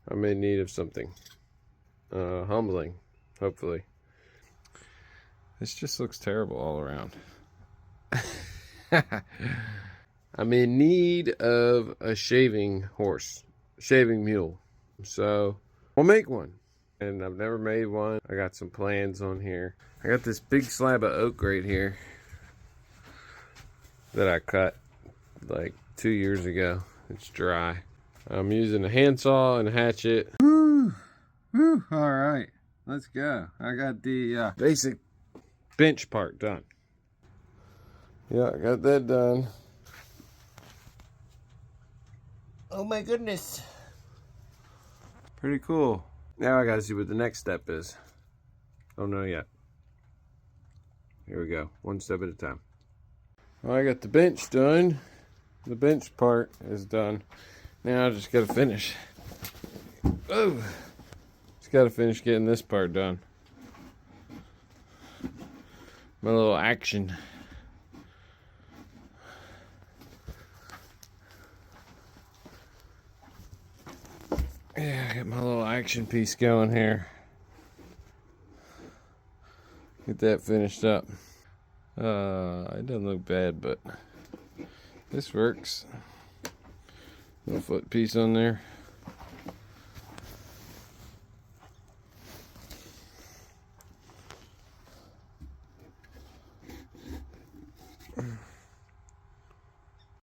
I'm in need of something humbling, hopefully. This just looks terrible all around. I'm in need of a shaving mule. So we'll make one. And I've never made one. I got some plans on here. I got this big slab of oak right here that I cut like 2 years ago. It's dry. I'm using a handsaw and a hatchet. Woo! Woo! All right, let's go. I got the basic bench part done. Yeah, I got that done. Oh my goodness. Pretty cool. Now I gotta see what the next step is. Don't know yet. Here we go, one step at a time. Well, I got the bench done. The bench part is done. Now I just gotta finish. Oh, just gotta finish getting this part done. My little action. Yeah, I got my little action piece going here. Get that finished up. It doesn't look bad, but this works. Little foot piece on there.